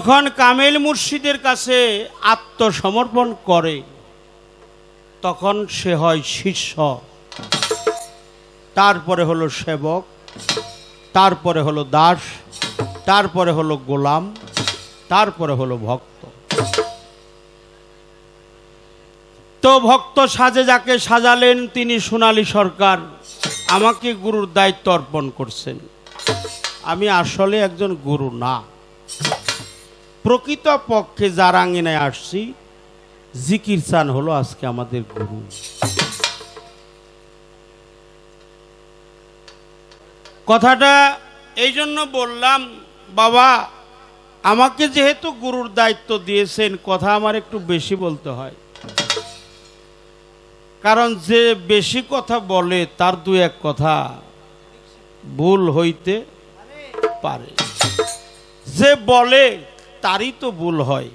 যখন কামেল মুর্শিদের কাছে আত্মসমর্পণ করে তখন সে হয় শিষ্য, তারপরে হলো সেবক, তারপরে হলো দাস, তারপরে হলো গোলাম, তারপরে হলো ভক্ত। তো ভক্ত সাজে যাকে সাজালেন তিনি সোনালী সরকার, আমাকে গুরুর দায়িত্ব অর্পণ করছেন। আমি আসলে একজন গুরু না, প্রকৃত পক্ষে যার আঙ্গিনায় আসছি জিকির চান হলো আজকে আমাদের গুরু। কথাটা এই জন্য বললাম, বাবা আমাকে যেহেতু গুরুর দায়িত্ব দিয়েছেন, কথা আমার একটু বেশি বলতে হয়, কারণ যে বেশি কথা বলে তার দু এক কথা ভুল হইতে পারে, যে বলে তারই তো ভুল হয়।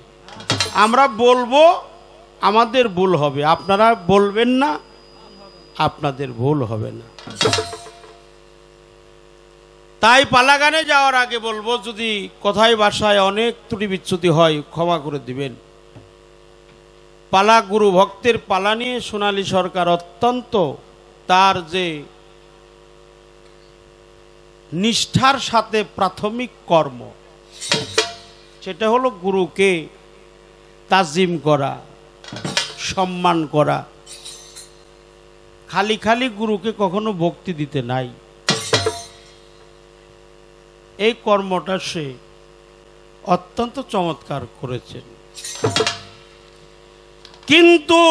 আমরা বলবো, আমাদের ভুল হবে, আপনারা বলবেন না, আপনাদের ভুল হবে না। তাই পালাগানে যাওয়ার আগে বলবো, যদি কথায় ভাষায় অনেক ত্রুটি বিচ্যুতি হয় ক্ষমা করে দিবেন। পালা গুরু ভক্তের পালা নিয়ে সোনালী সরকার অত্যন্ত তার যে নিষ্ঠার সাথে প্রাথমিক কর্ম, সেটা হলো গুরুকে তাজিম করা, সম্মান করা। খালি খালি গুরুকে কখনো ভক্তি দিতে নাই, এই কর্মটা সে অত্যন্ত চমৎকার করেছেন। কিন্তু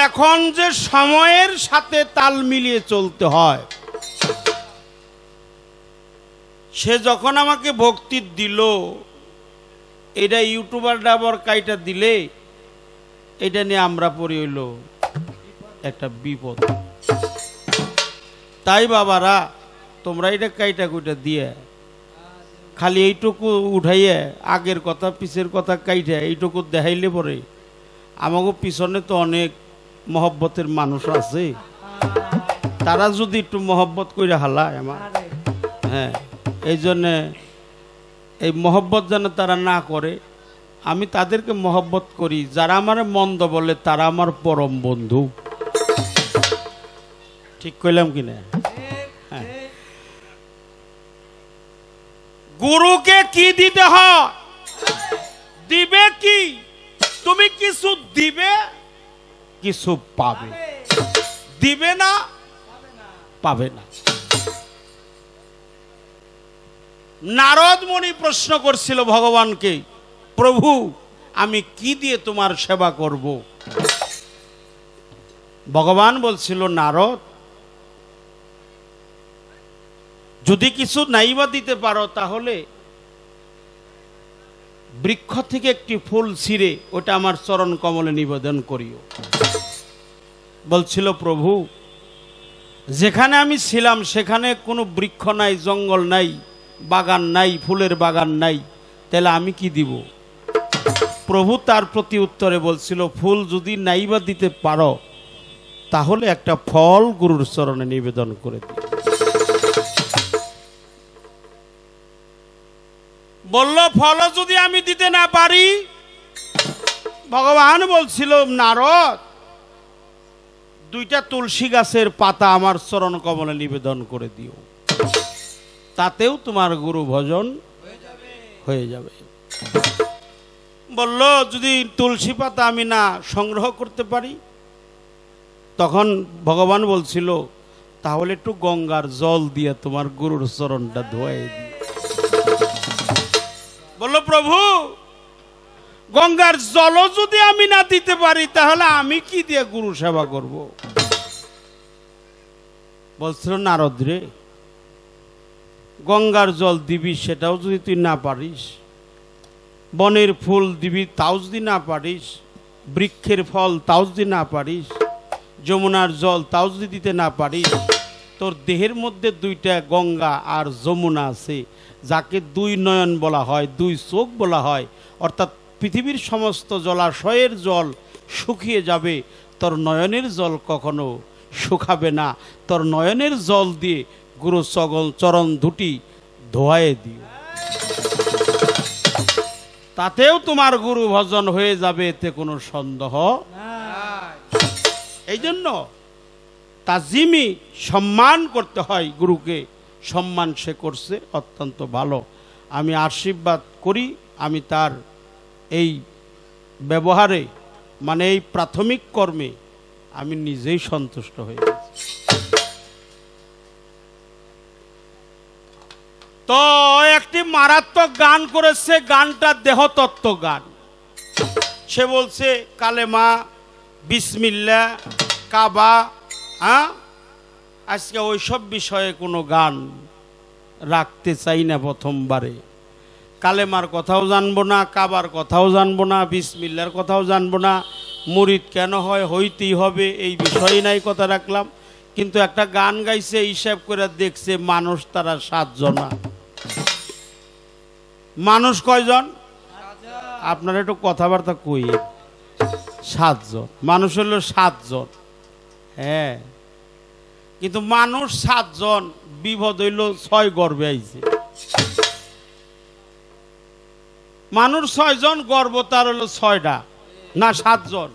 এখন যে সময়ের সাথে তাল মিলিয়ে চলতে হয়, সে যখন আমাকে ভক্তি দিল, এটা ইউটিউবার ডাবর কাইটা দিলে এটা নিয়ে আমরা পড়ে হইল একটা বিপদ। তাই বাবারা তোমরা এটা কাইটা কুইটা দিয়ে খালি এইটুকু উঠাইয়া আগের কথা পিছের কথা কাইটা এইটুকু দেখাইলে পরে আমাকে পিছনে তো অনেক মহব্বতের মানুষ আছে, তারা যদি একটু মহব্বত করে হালায় আমার, হ্যাঁ, এই জন্যে এই মহব্বত যেন তারা না করে, আমি তাদেরকে মহব্বত করি। যারা আমার মন্দ বলে তারা আমার পরম বন্ধু। ঠিক কইলাম কিনা? হ্যাঁ। গুরুকে কি দিতে হয়? দিবে কি? তুমি কিছু দিবে, কিছু পাবে। দিবে না, পাবে না। নারদ মুনি প্রশ্ন করছিল ভগবানকে, প্রভু আমি কি দিয়ে তোমার সেবা করব? ভগবান বলছিল, নারদ যদি কিছু নাইবা দিতে পারো তাহলে বৃক্ষ থেকে একটি ফুল ছিঁড়ে ওটা আমার চরণ কমলে নিবেদন করিও। বলছিল, প্রভু যেখানে আমি ছিলাম সেখানে কোনো বৃক্ষ নাই, জঙ্গল নাই, বাগান নাই, ফুলের বাগান নাই, তাহলে আমি কি দিব? প্রভু তার প্রতি উত্তরে বলছিল, ফুল যদি নাইবা দিতে পারো তাহলে একটা ফল গুরুর চরণে নিবেদন করে দিও। বলল, ফল যদি আমি দিতে না পারি? ভগবান বলছিল, নারদ দুইটা তুলসী গাছের পাতা আমার চরণ কমলে নিবেদন করে দিও, তাতেও তোমার গুরু ভজন হয়ে যাবে। বলল, যদি তুলসী পাতা আমি না সংগ্রহ করতে পারি? তখন ভগবান বলছিল, তাহলে একটু গঙ্গার জল দিয়ে তোমার গুরুর চরণটা ধোয়াই দিই। বলল, প্রভু গঙ্গার জল যদি আমি না দিতে পারি তাহলে আমি কি দিয়ে গুরু সেবা করব? বলছিল, নারদ রে, গঙ্গার জল দিবি সেটাও যদি তুই না পারিস, বনের ফুল দিবি তাও যদি না পারিস, বৃক্ষের ফল তাও যদি না পারিস, যমুনার জল তাও যদি দিতে না পারিস, তোর দেহের মধ্যে দুইটা গঙ্গা আর যমুনা আছে, যাকে দুই নয়ন বলা হয়, দুই চোখ বলা হয়, অর্থাৎ পৃথিবীর সমস্ত জলাশয়ের জল শুকিয়ে যাবে, তোর নয়নের জল কখনো শুকাবে না। তোর নয়নের জল দিয়ে গুরু চরণ দুটি ধোয়ায়ে দিও। তাতেও তোমার গুরু ভজন হয়ে যাবে, এতে কোনো সন্দেহ নাই। এই জন্য তাজিমি সম্মান করতে হয় গুরুকে। সম্মান সে করছে অত্যন্ত ভালো, আমি আশীর্বাদ করি। আমি তার এই ব্যবহারে মানে এই প্রাথমিক কর্মে আমি নিজেই সন্তুষ্ট হয়ে গেছি। তো একটি মারাত্মক গান করেছে, গানটা দেহতত্ত্ব গান। সে বলছে কালেমা, বিসমিল্লাহ, কাবা। আজকে ওইসব বিষয়ে কোনো গান রাখতে চাই না। প্রথমবারে কালেমার কথাও জানবো না, কাবার কথাও জানবো না, বিসমিল্লার কথাও জানবো না। মুরিদ কেন হয়, হইতেই হবে, এই বিষয়ে নাই কথা রাখলাম। কিন্তু একটা গান গাইছে, হিসাব করে দেখছে মানুষ তারা 7 জনা। মানুষ কয়জন? আপনারা একটু কথাবার্তা কই। 7 জন মানুষ হলো 7 জন। হ্যাঁ, কিন্তু মানুষ 7 জন, বিপদ হইল 6 গর্বে আইছে। মানুষ 6 জন, গর্ব তার হলো 6টা না 7 জন।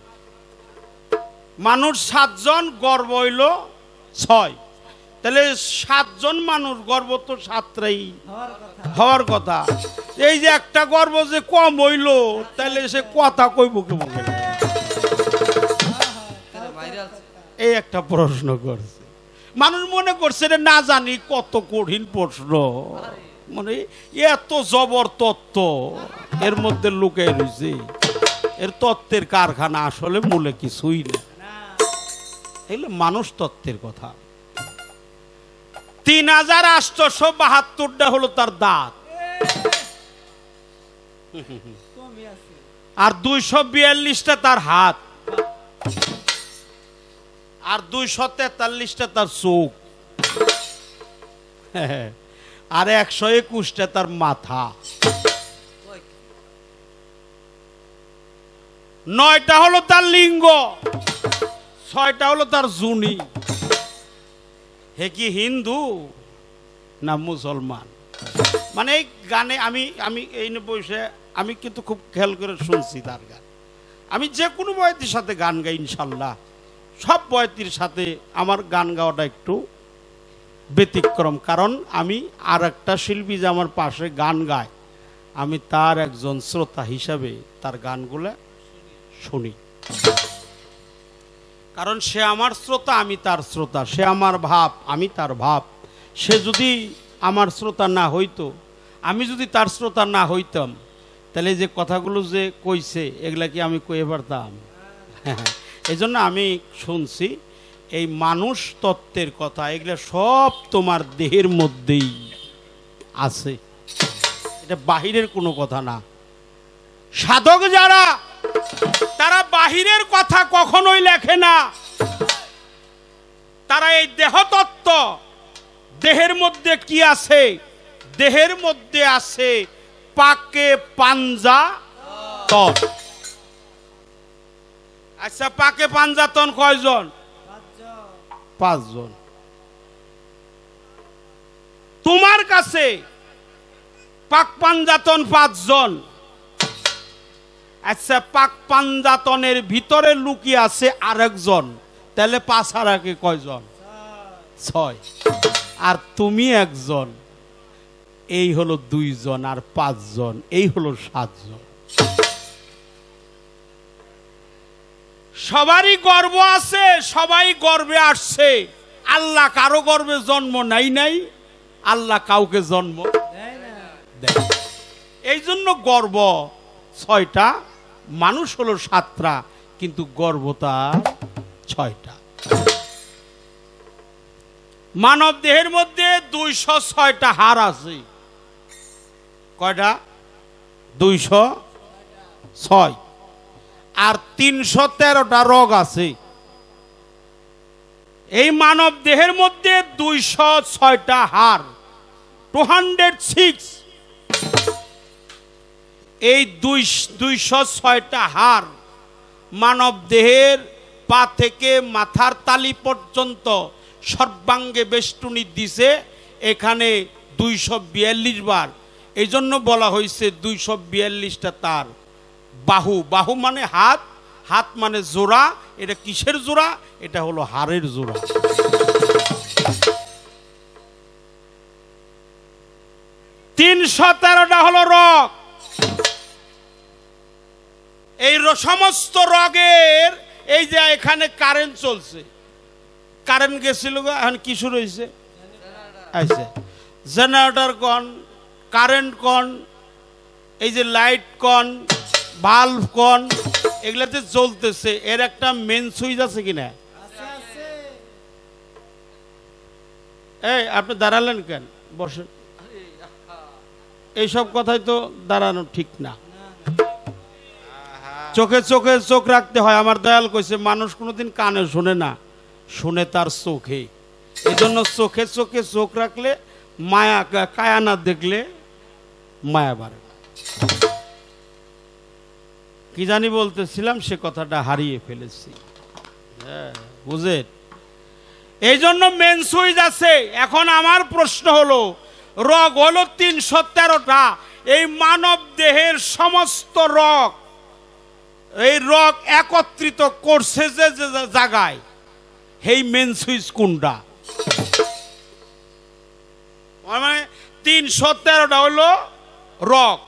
মানুষ 7 জন, গর্ব হইল 6। তাহলে 7 জন মানুষ, গর্ব তো 7টাই হওয়ার কথা। এই যে একটা গর্ব যে কম হইল, তাহলে সে কথা কইব কে মুখে? এই একটা প্রশ্ন করছে মানুষ, মনে করছে রে না জানি কত কঠিন প্রশ্ন, মানে এত জবর তত্ত্ব এর মধ্যে লুকিয়ে রয়েছে। এর তত্ত্বের কারখানা আসলে মূলে কিছুই না। এগুলো মানুষ তত্ত্বের কথা। 3872টা হলো তার দাঁত, আর 242টা তার হাত, আর 243টা তার চোখ, আর 121টা তার মাথা, 9টা হলো তার লিঙ্গ, 6টা হলো তার জুনি। হে কি হিন্দু না মুসলমান? মানে এই গানে আমি আমি এই বসে আমি কিন্তু খুব খেয়াল করে শুনছি তার গান। আমি যে কোনো বয়তির সাথে গান গাই ইনশাল্লাহ, সব বয়তির সাথে আমার গান গাওয়াটা একটু ব্যতিক্রম। কারণ আমি আর একটা শিল্পী যে আমার পাশে গান গায়, আমি তার একজন শ্রোতা হিসাবে তার গানগুলো শুনি। কারণ সে আমার শ্রোতা, আমি তার শ্রোতা। সে আমার ভাব, আমি তার ভাব। সে যদি আমার শ্রোতা না হইতো, আমি যদি তার শ্রোতা না হইতাম, তাহলে যে কথাগুলো যে কইছে এগুলা কি আমি কইতে পারতাম? এই জন্য আমি শুনছি এই মানুষ তত্ত্বের কথা, এগুলা সব তোমার দেহের মধ্যেই আছে, এটা বাহিরের কোনো কথা না। সাধক যারা, তারা বাহিরের কথা কখনোই লেখে না। তারা এই দেহতত্ত্ব, দেহের মধ্যে কি আছে, দেহের মধ্যে আছে পাকে পাঞ্জা তন। আচ্ছা, পাকে পাঞ্জাতন কয়জন? 5 জন। তোমার কাছে পাক পাঞ্জাতন 5 জন। আচ্ছা, পাক পাঞ্জাতনের ভিতরে লুকিয়ে আছে আরেকজন, তাহলে 5 আর আগে কয়জন? 6। আর তুমি একজন, এই হলো 2 জন, আর 5 জন, এই হলো 7 জন। সবারই গর্ব আছে, সবাই গর্বে আসছে। আল্লাহ কারো গর্বে জন্ম নাই, আল্লাহ কাউকে জন্ম দেয়। এই জন্য গর্ব 6টা, মানুষ হলো 7টা, কিন্তু গর্বতা 6টা। মানব দেহের মধ্যে 206টা হাড় আছে। কয়টা? 206। আর 313টা রগ আছে। এই মানব দেহের মধ্যে 206টা হাড়, 206। এই 206টা হাড় মানব দেহের পা থেকে মাথার তালি পর্যন্ত সর্বাঙ্গে বেষ্টনী দিছে। এখানে 242 বার এই জন্য বলা হয়েছে 242টা তার। বাহু, বাহু মানে হাত, হাত মানে জোড়া। এটা কিসের জোড়া? এটা হলো হাড়ের জোড়া। $313 হলো রগ। এই সমস্ত রগের, এই যে এখানে কারেন্ট চলছে, কারেন্ট গেছিল, এখন কি শুরু হয়েছে? আচ্ছা, জেনারেটর কন, কারেন্ট কন, এই যে লাইট কন, বাল্ব কন, এগুলাতে জ্বলতেছে। এর একটা মেন সুইচ আছে কিনা? এই আপনি দাঁড়ালেন কেন? বসে। এইসব কথাই তো দাঁড়ানো ঠিক না। চোখে চোখে চোখ রাখতে হয়। আমার দয়াল কইছে মানুষ কোনোদিন কানে শোনে না, শুনে তার চোখে। এই জন্য চোখে চোখে চোখ রাখলে মায়া, কায়া না দেখলে মায়া বাড়ে। কি জানি বলতেছিলাম, সে কথাটা হারিয়ে ফেলেছি। বুঝেন? এই জন্য মেন সুইচ আছে। এখন আমার প্রশ্ন হলো, রগ হলো 313টা। এই মানব দেহের সমস্ত রগ, এই রগ একত্রিত করছে যে জায়গায়, এই মেন সুইচ কোনটা? মানে 313টা হলো রগ।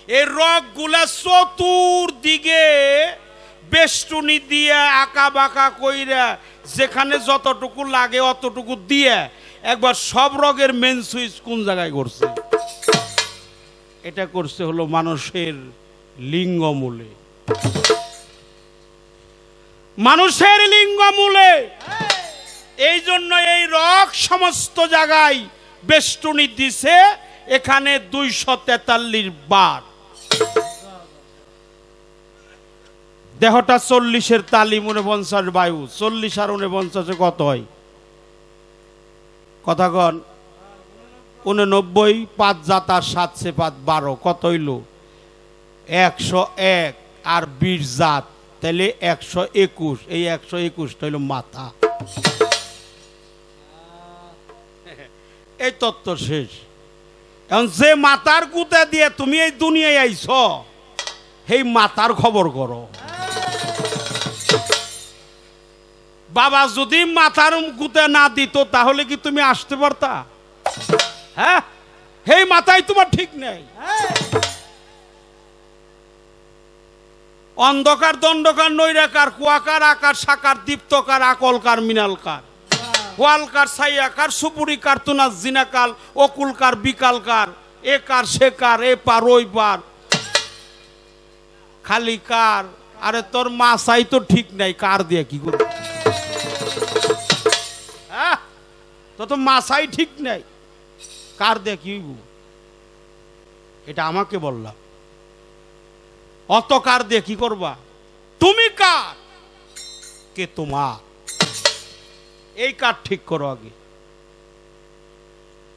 এই রগ গুলা চতুর্দিকে বেষ্টনী দিয়ে আঁকা বাঁকা কইরা যেখানে যতটুকু লাগে অতটুকু দিয়ে একবার সব রগের মেন সুইচ কোন জায়গায় করছে? এটা করছে হলো মানুষের লিঙ্গমূলে। মানুষের লিঙ্গমূলে। এই জন্য এই রগ সমস্ত জায়গায় বেষ্টনী দিছে। এখানে 243 বার। দেহটা 40-এর তালি, 49 বায়ু। 40 আর 49 কত হয়? কথা কন। 89, 5 জাত আর 7 সে 5 12, কত হইল? 101 আর 20 জাত, তাহলে 121। এই 121টা হইল মাথা। এই তত্ত্ব শেষ। এখন যে মাতার কুতা দিয়ে তুমি এই দুনিয়ায় আইছ, সেই মাতার খবর করো। বাবা যদি মাথার গুতে না দিত তাহলে কি তুমি আসতে পারতা? হ্যাঁ, সেই মাথায় তোমার ঠিক নেই। অন্ধকার, দণ্ডকার, নৈরাকার, কুয়াকার, আকার, সাকার, দীপ্তকার, আকলকার, মিনালকার, ওয়ালকার, সাইয়াকার, সুপুরিকার, তুনাস, জিনাকাল, অকুলকার, বিকালকার, একার, সেকার, এ পার ওই পার, খালি কার। আরে তোর মাসাই তো ঠিক নাই, কার দিয়ে কি করবো? তো মাসাই ঠিক নাই, কার দিয়ে কি? এটা আমাকে বললাম। অত কার দিয়ে কি করবা? তুমি কার? কে তোমার? এই কার ঠিক করো আগে।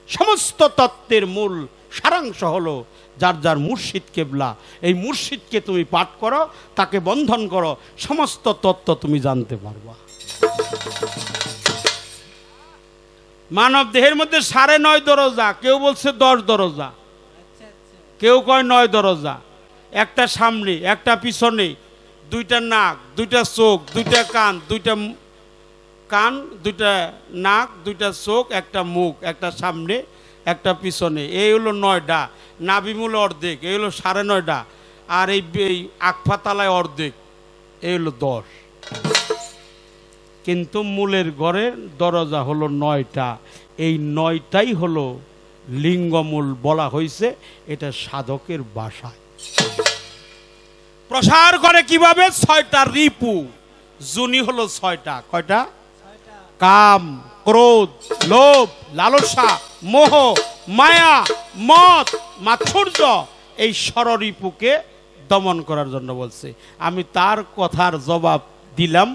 সমস্ত তত্ত্বের মূল সারাংশ হলো যার যার মুর্শিদ কেবলা। এই মুর্শিদকে তুমি পাঠ করো, তাকে বন্ধন করো, সমস্ত তত্ত্ব তুমি জানতে পারবা। মানব দেহের মধ্যে 9.5 দরজা, কেউ বলছে 10 দরজা, কেউ কয় 9 দরজা। একটা সামনে, একটা পিছনে, 2টা নাক, 2টা চোখ, 2টা কান, 2টা কান, 2টা নাক, 2টা চোখ, একটা মুখ, একটা সামনে, একটা পিছনে। এই হলো 9টা। নাভিমূল অর্ধেক, এই হলো 9.5টা। আর এই আকফাতালায় অর্ধেক, এই হলো 10। কিন্তু মূলের ঘরের দরজা হলো 9টা। এই 9টাই হলো লিঙ্গমূল বলা হয়েছে। এটা সাধকের ভাষায় প্রসার করে কিভাবে? 6টা রিপু। জুনি হলো 6টা। কয়টা? কাম, ক্রোধ, লোভ, লালসা, মোহ, মায়া, মদ, মাৎসর্য, এই ষড়রিপুকে দমন করার জন্য বলছে। আমি তার কথার জবাব দিলাম।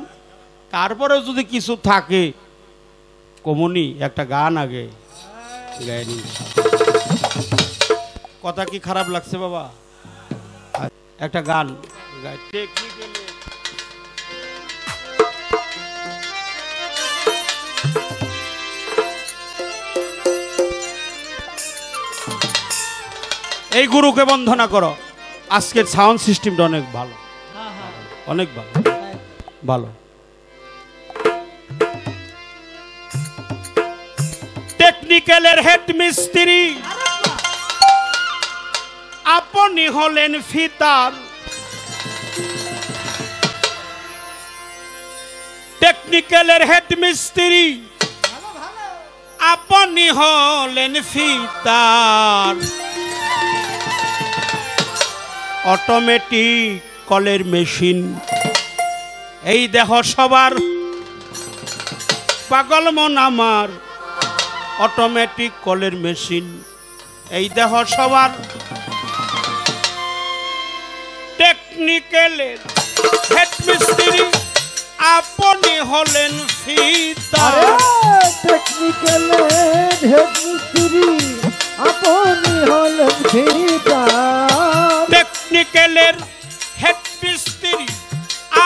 তারপরে যদি কিছু থাকে কমনি, একটা গান আগে গায়নি। কথা কি খারাপ লাগছে বাবা? একটা গান গায়। টেকনিক্যালি এই গুরুকে বন্দনা করো। আজকের সাউন্ড সিস্টেমটা অনেক ভালো, অনেক ভালো ভালো। টেকনিক্যালের হেড মিস্ত্রি আপনি হলেন ফিতার। টেকনিক্যালের হেড মিস্ত্রি আপনি হলেন ফিতার। অটোমেটিক কলের মেশিন এই দেহ সবার, পাগল মন আমার। অটোমেটিক কলের মেশিন এই দেহ সবার। টেকনিক্যালের হেড মিস্ত্রি আপনি হলেন ফিতার। টেকনিক্যালের হেড মিস্ত্রি আপনি হলেন ফিতার। টেকনিক্যালের হেড মিস্ত্রি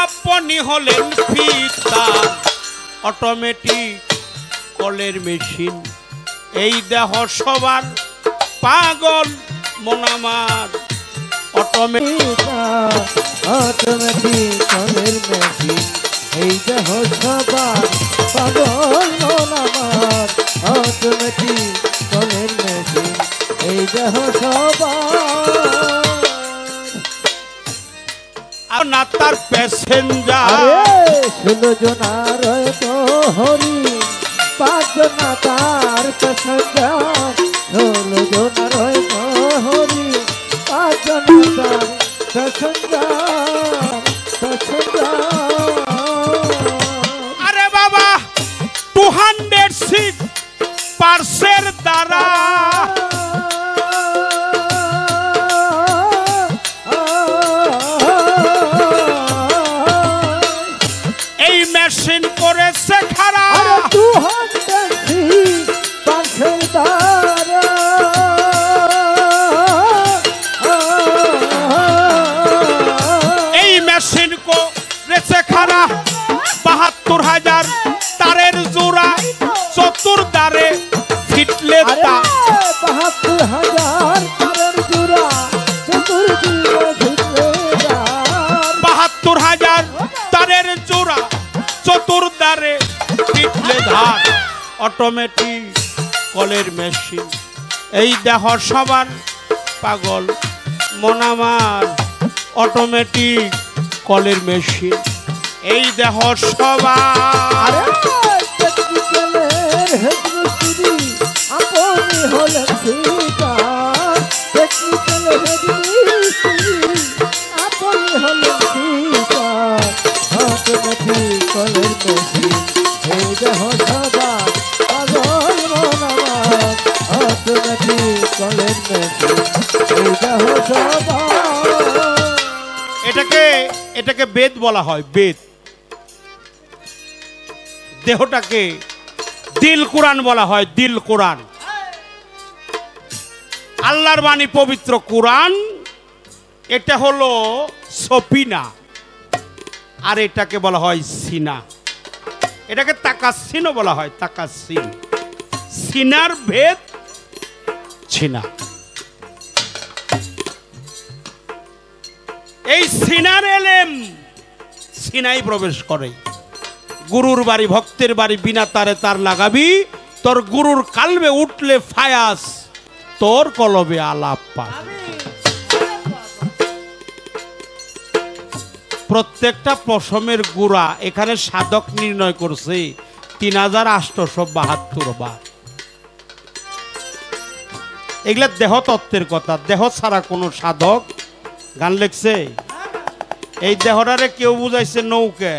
আপনি হলেন ফিতার। অটোমেটিক কলের মেশিন এই দেহ সবার, পাগল মন আমার। অটোমেটিক কলের মেশিন এই দেহ সবার, পাগল মন আমার। অটোমেটিক কলের মেশিন এই দেহ সবার। আর না তার প্যাসেঞ্জার 16 জনার তো হরি, 5 জনা তার প্যাসেঞ্জার। 16 জনার তো হরি, 5 জনা তার প্যাসেঞ্জার প্যাসেঞ্জার। আরে বাবা 200 সিট পার্সের দ্বারা এই মেশিন করেছে খারাপ। 200 সিট পার্সের দ্বারা এই মেশিন করেছে খারাপ। 72,000 তারের জোড়া, চতুর্দ্বারে ফিটলে তা 72,000 তারের জোড়া, চতুর্দিকে ফিটলে তা 72,000 তারের জোড়া, চতুর্দ্বারে ফিটলে ধার। অটোমেটিক কলের মেশিন এই দেহ সবার, পাগল মন আমার। অটোমেটিক কলের মেশিন এই দেহ সবার। টেকনিক্যালের হেড মিস্ত্রি আপনি হলেন ফিতার। টেকনিক্যালের হেড মিস্ত্রি আপনি হলেন ফিতার। অটোমেটিক কলের মেশিন এই দেহ সবার, পাগল মন আমার। অটোমেটিক কলের মেশিন এই দেহ সবার। এটাকে বেদ বলা হয়, বেদ। দেহটাকে দিল কোরআন বলা হয়, দিল কোরআন। আল্লাহর বাণী পবিত্র কোরআন, এটা হলো সফিনা, আর এটাকে বলা হয় সিনা। এটাকে তাকাসিনও বলা হয়, তাকাসিন। সিনার ভেদ ছিনা। এই সিনার এলেম সিনাই প্রবেশ করে। গুরুর বাড়ি, ভক্তের বাড়ি, বিনা তারে তার লাগাবি। তোর গুরুর কালবে উঠলে ফায়াস, তোর কলবে আলাপ পাবি। প্রত্যেকটা পশমের গুড়া এখানে সাধক নির্ণয় করছে ৩,৮৭২ বার। এগুলা দেহ তত্ত্বের কথা। দেহ ছাড়া কোনো সাধক গান লেখছে? এই দেহটারে কেউ বুঝাইছে নৌকা,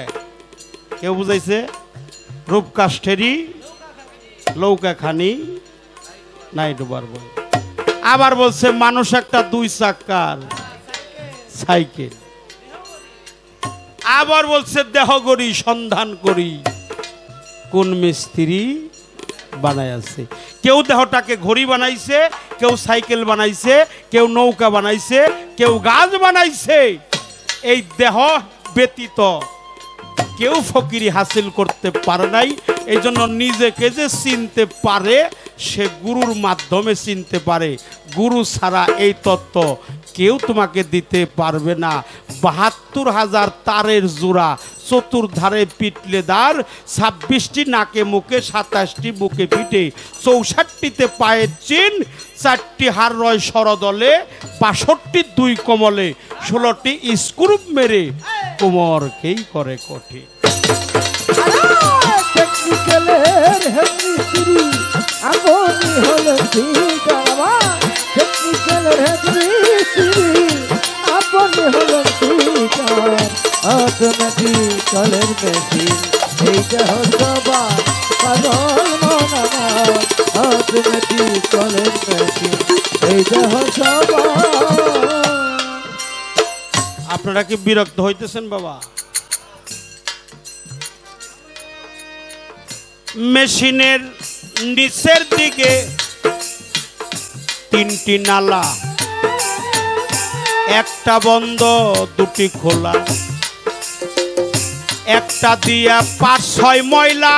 কেউ বুঝাইছে রূপকাষ্ঠেরই লৌকা খানি নাই ডুবার বই। আবার বলছে মানুষ একটা 2 চাকার সাইকেল। আবার বলছে দেহ গড়ি সন্ধান করি কোন মিস্ত্রি বানায় আছে। কেউ দেহটাকে ঘড়ি বানাইছে, কেউ সাইকেল বানাইছে, কেউ নৌকা বানাইছে, কেউ গাছ বানাইছে। এই দেহ ব্যতীত কেউ ফকিরি হাসিল করতে পারে নাই। এই জন্য নিজেকে যে চিনতে পারে সে গুরুর মাধ্যমে চিনতে পারে। গুরু ছাড়া এই তত্ত্ব কেউ তোমাকে দিতে পারবে না। ৭২,০০০ তারের জোড়া, চতুর্ধারে পিটলে দ্বার, ২৬টি নাকে মুখে, ২৭টি বুকে পিঠে, ৬৪টিতে পায়ের চিন, ৪টি হার রয় সরদলে, ৬২ দুই কমলে, ১৬টি স্ক্রুপ মেরে কোমরকেই করে কঠিন। টেকনিক্যালের হেডমিস্ত্রি আপনি হলেন ফিটার আমার। টেকনিক্যালের হেডমিস্ত্রি আপনি হলেন ফিটার। অটোমেটিক্যালের মেশিন এইটা হসবার পাগল মন আমার। অটোমেটিক্যালের মেশিন এইটা হসবার। আপনারা কি বিরক্ত হইতেছেন বাবা? মেশিনের নিচের দিকে ৩টি নালা, একটা বন্ধ দুটি খোলা, একটা দিয়া ৫-৬ ময়লা,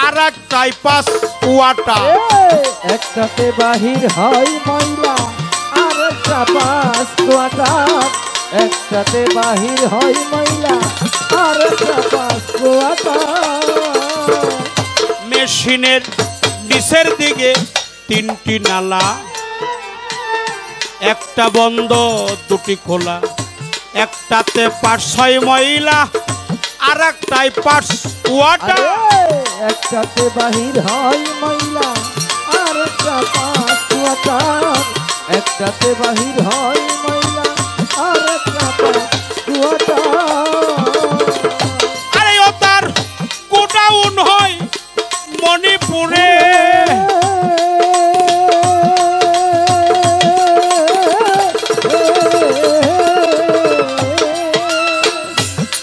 আর একটাই ৫ কুয়াটা। একটাতে বাহির হয় ময়লা আর একটা ৫ কোয়াটার। একটাতে বাহির হয় ময়লা আর একটা ৫ কোয়াটার। মেশিনের নিচের দিকে ৩টি নালা, একটা বন্ধ দুটি খোলা, একটাতে ৫-৬ ময়লা, আর একটাই ৫ কুয়াটা। একটাতে বাহির হয় ময়লা আর একটা ৫ কোয়াটার। একটাতে বাহির হয় ময়লা আর একটা ৫ কোয়াটার। আরে ও তার গোডাউন হয় মণিপুরে।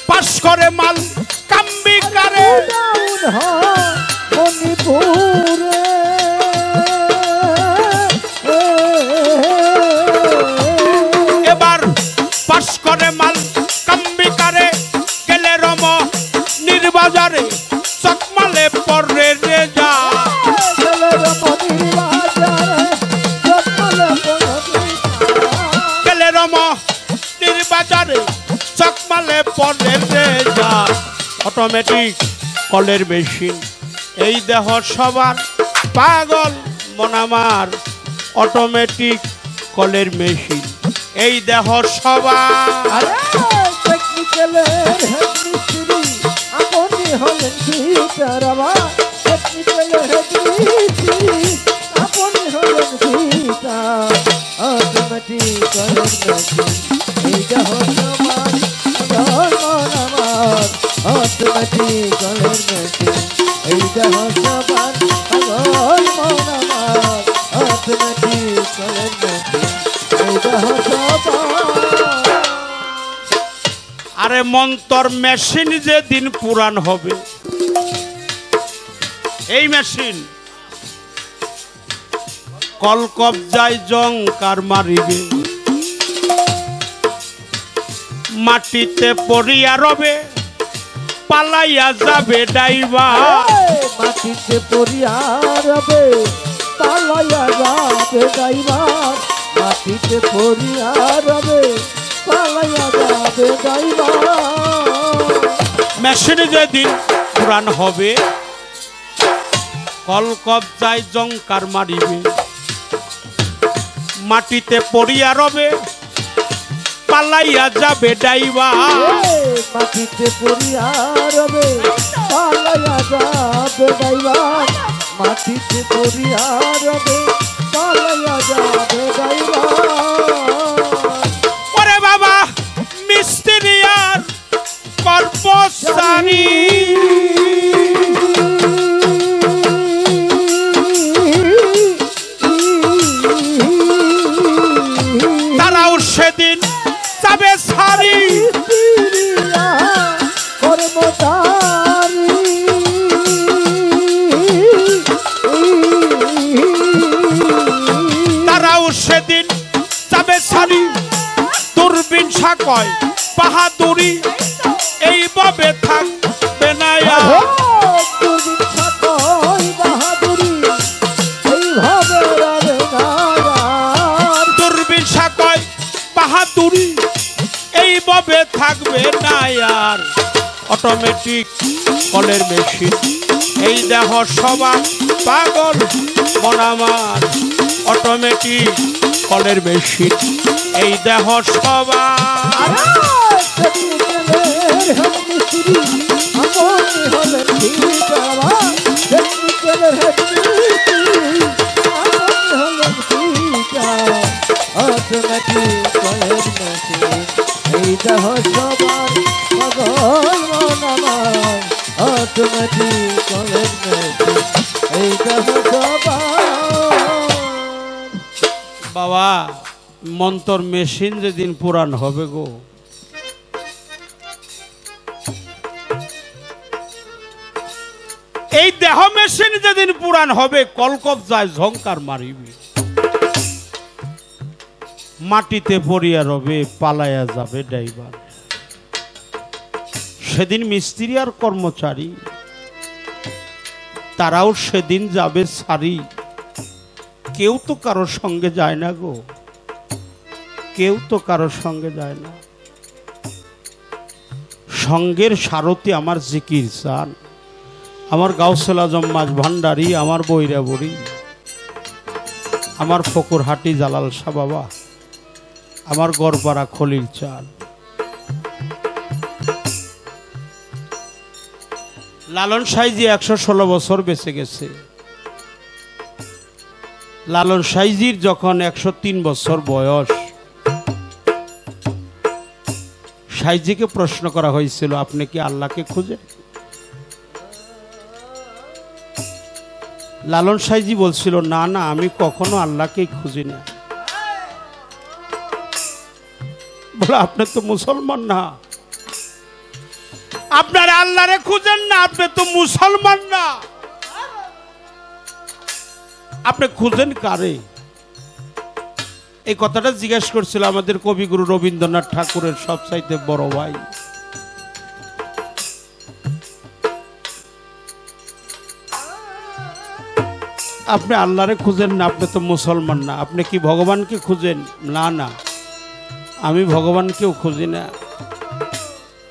পাস করে মাল কাম্বিকারে মণিপুরে। এবার পাস করে মাল কাম্বিকারে, গেলে রম নির্বাজারে, চকমালে পরে রে যা। গেলে রম নির্বাজারে, চকমালে পরে রে যা। অটোমেটিক কলের মেশিন এই দেহ সবার পাগল মন আমার। অটোমেটিক কলের মেশিন এই দেহ সবার। টেকনিক্যালের হেডমিস্ত্রি আপনি হলেন ফিটার আমার। টেকনিক্যালের হেডমিস্ত্রি আপনি হলেন ফিটার। অটোমেটিক্যালের মেশিন এইটা হসবার পাগল মন আমার। অটোমেটিক্যালের মেশিন এইটা হসবার পাগল মন আমার। অটোমেটিক্যালের মেশিন এইটা হসবার। আরে মন্তর মেশিন যেদিন পুরান হবে, এই মেশিন কল কবজায় জংকার মারিবে, মাটিতে পড়িয়া রবে, পালাইয়া যাবে ড্রাইভার। মাটিতে পড়িয়া রবে, পালাইয়া যাবে ড্রাইভার। মাটিতে পড়িয়া রবে, পালাইয়া যাবে ড্রাইভার। মেশিন যেদিন পুরান হবে, কল কবজায় জংকার মারিবে, মাটিতে পড়িয়া রবে, পালাইয়া যাবে ড্রাইভার। মাটিতে পড়িয়া রবে, পালাইয়া যাবে ড্রাইভার। মাটিতে পড়িয়া রবে, পালাইয়া যাবে ড্রাইভার। ওরে বাবা মিস্ত্রি আর কর্মচারী, তারাও সেদিন যাবে সারি। কর্মচারী তারাও সেদিন যাবে সারি। দূরবীন সাকয় বাহাদুরি এইভাবে থাকবে না। বাহাদুরি তবে থাকবে না আর অটোমেটিক কলের মেশিন। এই দেহ সবার পাগল মন আমার অটোমেটিক কলের মেশিন। এই দেহ সবার এই দেহ সবার পাগল মন আমার অটোমেটিক কলের মেশিন। এই দেহ সবার বাবা মন্তর মেশিন যেদিন পুরান হবে গো, এই দেহ মেশিন যেদিন পুরান হবে কলকপ যায় ঝংকার মারিবি, মাটিতে পড়িয়া রবে পালায়া যাবে ড্রাইভার। সেদিন মিস্ত্রি আর কর্মচারী তারাও সেদিন যাবে সারি। কেউ তো কারোর সঙ্গে যায় না গো, কেউ তো কারোর সঙ্গে যায় না। সঙ্গের সারথি আমার জিকির চান, আমার গাউসুল আজম মাঝ ভান্ডারী, আমার বৈরা বুড়ি, আমার ফকুরহাটি জালাল শাহ বাবা, আমার গড়পাড়া খলিল চাঁদ। লালন সাইজি 116 বছর বেঁচে গেছে। লালন সাইজির যখন 103 বছর বয়স, সাইজিকে প্রশ্ন করা হয়েছিল আপনি কি আল্লাহকে খুঁজেন? লালন সাইজি বলছিল না না, আমি কখনো আল্লাহকেই খুঁজি না। বলে আপনি তো মুসলমান না, আপনার আল্লাহরে খুঁজেন না, আপনি তো মুসলমান না, আপনি খুঁজেন কারে? এই কথাটা জিজ্ঞেস করছিল আমাদের কবিগুরু রবীন্দ্রনাথ ঠাকুরের সবচাইতে বড় ভাই। আপনি আল্লাহরে খুঁজেন না, আপনি তো মুসলমান না, আপনি কি ভগবানকে খুঁজেন? না না, আমি ভগবানকেও খুঁজি না।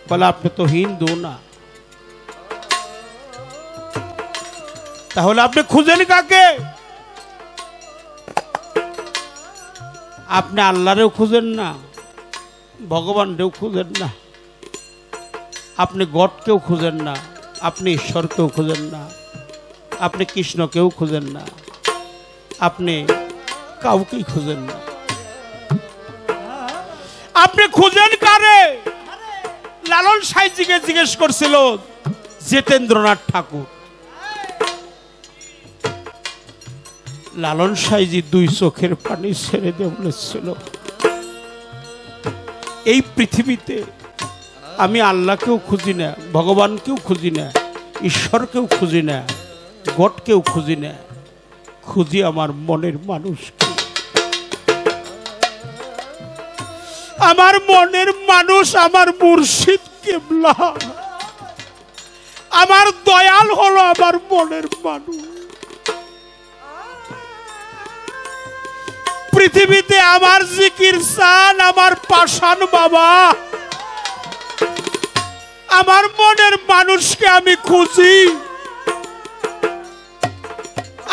বলে আপনি তো হিন্দু না, তাহলে আপনি খুঁজেন কাকে? আপনি আল্লাহরেও খুঁজেন না, ভগবানকেও খুঁজেন না, আপনি গডকেও খুঁজেন না, আপনি ঈশ্বরকেও খুঁজেন না, আপনি কৃষ্ণকেও খুঁজেন না, আপনি কাউকেই খুঁজেন না। আপনি খুঁজেন কারে? লালন সাইজিকে জিজ্ঞেস করছিল জিতেন্দ্রনাথ ঠাকুর। লালন সাইজি 2 চোখের পানি ছেড়ে দিয়ে বলেছিল এই পৃথিবীতে আমি আল্লাহকেও খুঁজি না, ভগবানকেও খুঁজি না, ঈশ্বরকেও খুঁজি না, গডকেও খুঁজি না, খুঁজি আমার মনের মানুষকে। আমার মনের মানুষ আমার মুর্শিদ কিবলা, আমার দয়াল হলো আমার মনের মানুষ। পৃথিবীতে আমার জিকির চান আমার পাষাণ বাবা, আমার মনের মানুষকে আমি খুঁজি,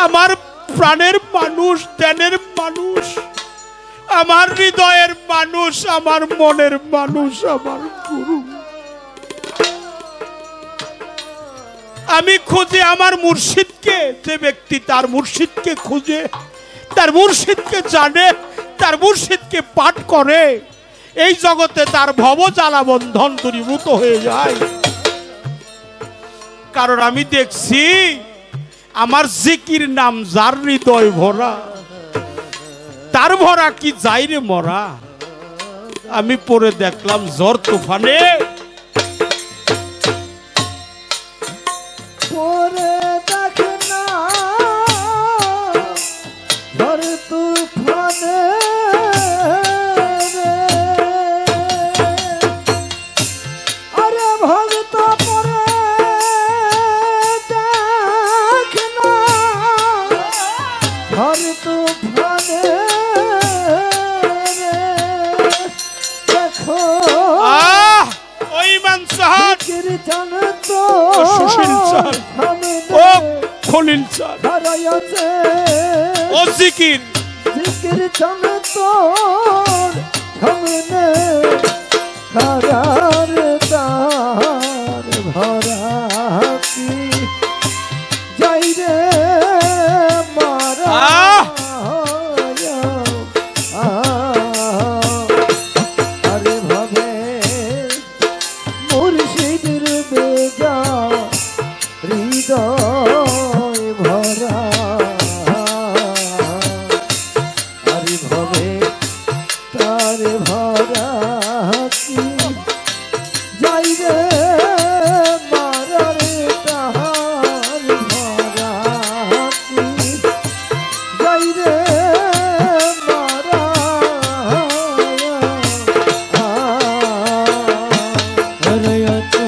আমার প্রাণের মানুষ, ধ্যানের মানুষ, আমার হৃদয়ের মানুষ, আমার মনের মানুষ, আমার গুরু। আমি খুঁজি আমার মুর্শিদকে। যে ব্যক্তি তার মুর্শিদকে খুঁজে, তার মুর্শিদকে জানে, তার মুর্শিদকে পাঠ করে, এই জগতে তার ভবজ্বালা বন্ধন দূরীভূত হয়ে যায়। কারণ আমি দেখছি আমার জিকির নাম যার হৃদয় ভরা, তার ভরা কি যাই রে মরা। আমি পরে দেখলাম ঝড় তুফানে চান তো সুশীল চান ও খলিল চান হারাইছে ও জিকির জিকির চান তো সামনে হারার তার ভরা কি যাই রে মারা আরে ভাবে মুর্শিদের বেজা হৃদয় ভরা আরে ভাবে তার ভরা কি যাই রে মারা রে তাহার ভরা কি যাই রে মারা হরয়তু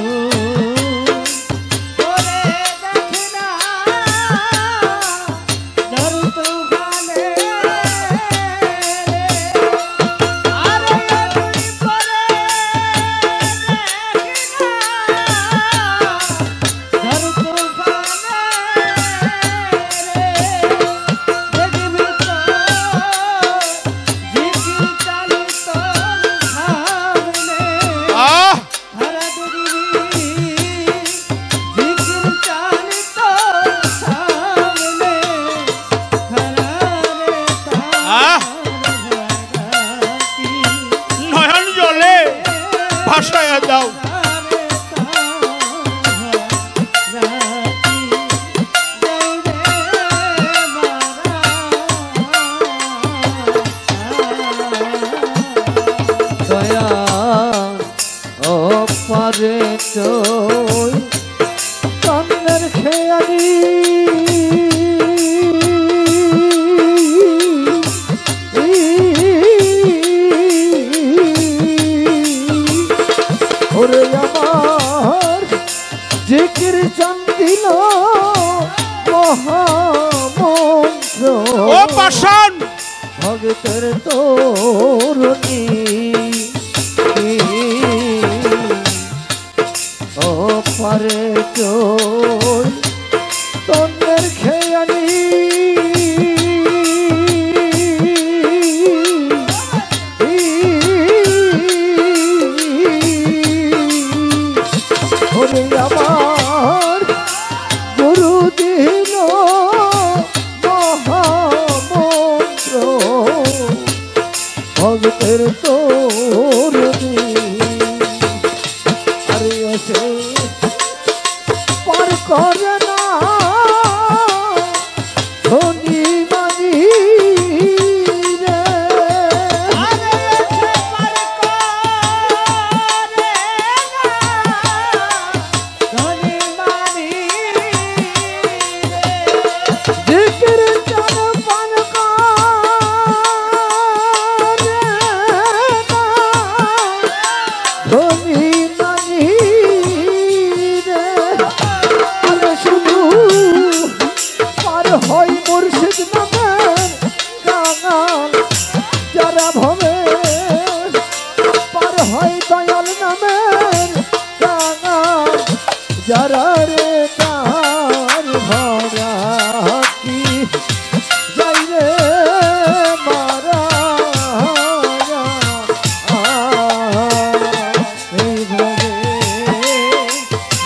নয়ন জলে ভাসায়া দাও দয়া ও পারে তোই কান্নের খেয়ালি ওরে আমার জিকির চান্দিল মহামন্ত্র ও পাষাণ ভগতের তরুণী ও পারে চোর তন্নের খেয়ালি ওরে আমার গুরু দিল মহামন্ত্র ভগতের তরুণী আরে এসে পার করে না ধনী মানি রে জিকির চান পান করে না ধনী মানি রে আরে শুধু পার হয় মুর্শিদ নামের গান যারা ভবে পার হয় দয়াল নামের গান যারা রে তার ভরা কি যাই রে মারা এই ভবে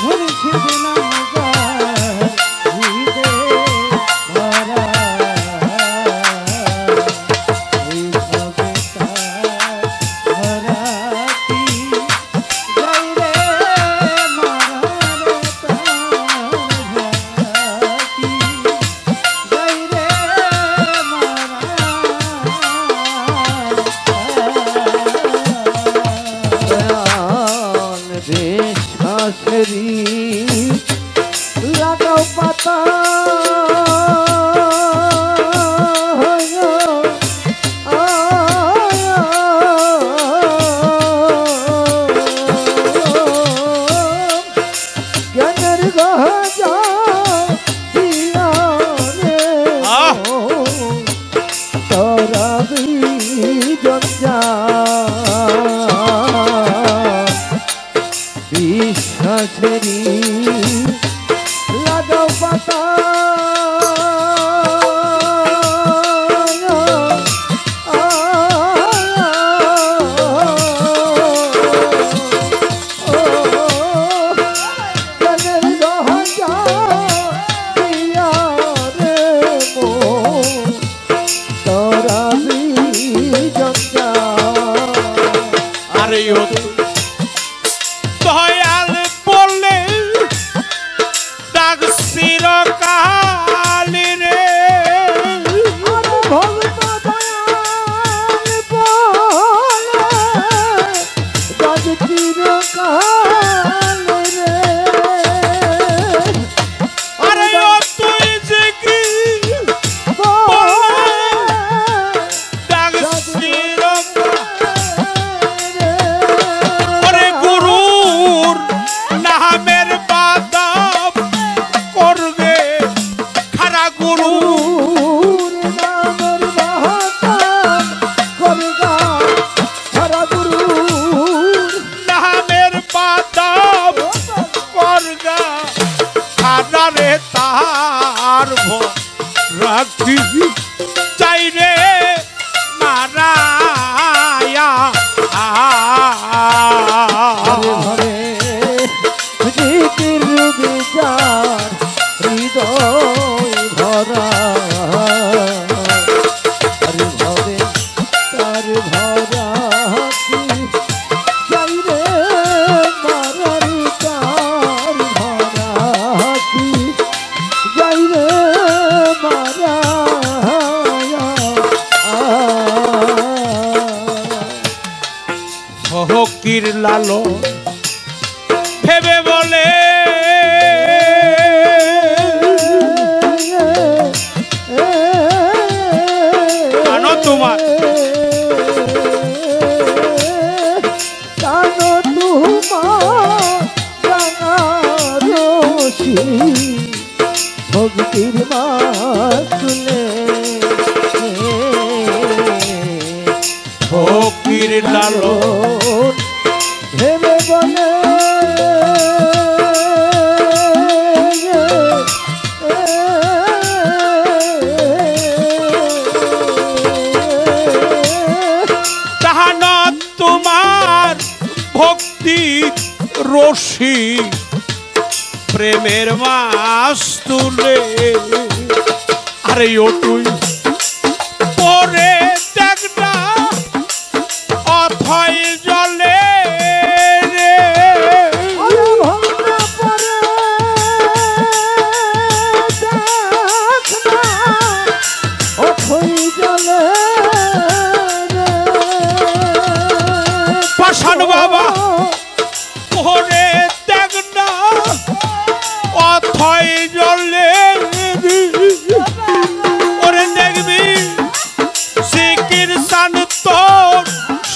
মুর্শিদ নামের হৃদয় ভরা এই ভবে তার ভরা কি যাই রে মারা রে তার ভরা কি যাই রে মারা বিশ্বাসেরি লাগাও পাতা জ্ঞানের গহজা দিয়া রে তোরা বিজন যা বিশ্বাসেরই লাগাও পাতা দয়াল বলে ডাক চিরকাল রে ভক্ত দয়াল বলে ডাক চিরকাল রে আরে ও তুই যে কি ডাক নামের বাদাম করবে খারা গুরু নামের বাদাম করগা খারা গুরু নামের বাদাম করগা খারা রে তার রাখি চাই রে মারায়া জিকির বিচার হৃদয় ভরা আরে ভবে তার ভরা কি চাই রে মারার তার ভরা কি চাই রে মারা ফকির লালো ভেবে বলে জানো তোমার জানো তোমার জানারসি ভক্তির মাতুলে ফকির লালো ভেবে বলে তাহানা তোমার ভক্তি রশি প্রেমের মাস তুলে আরে ও তুই পরে দেখ না অথই জলে রে পাষাণ বাবা পরে দেখ না অথই জলে ওরে দেখবি সিকির সান তোর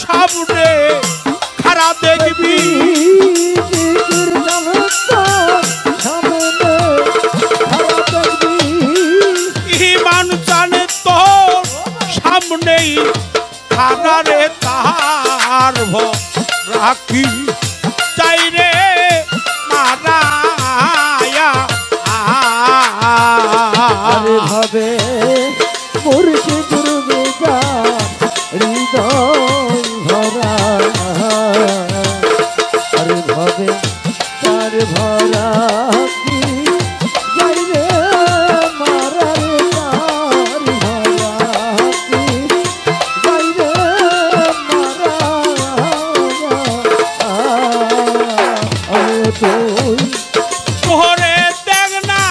সামনে খারা দেখবি ইমান জানে তোর সামনেই খারা রে তার রাখি চাই রে মারায়া ভাবে মুর্শিদ রুবিকা হৃদয় ভরা আরে ভাবে তার ভরা কি যাই রে মারার তার ভরা কি যাই রে মারা তুই তোরে দেখ না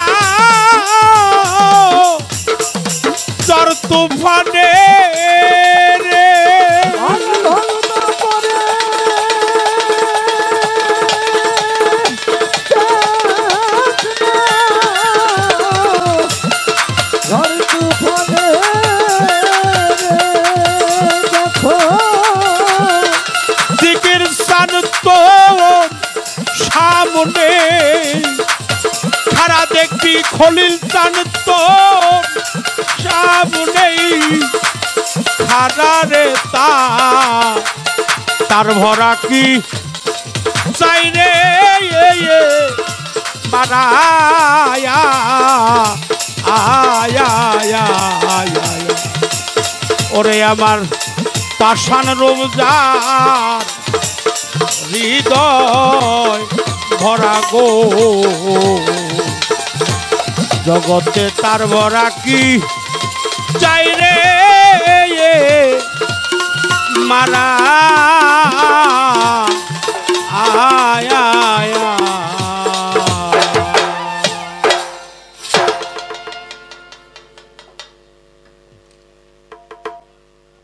চর তুফানে রে জিকির সান তোর সামনে খারা দেখবি খলিল চান তোর সামনেই খারা রে তার ভরা কি চাই রে বানায়া আয়া ওরে আমার পাষাণ রোজার হৃদয় ভরা গো জগতে তার ভরা কি চাই রে মারা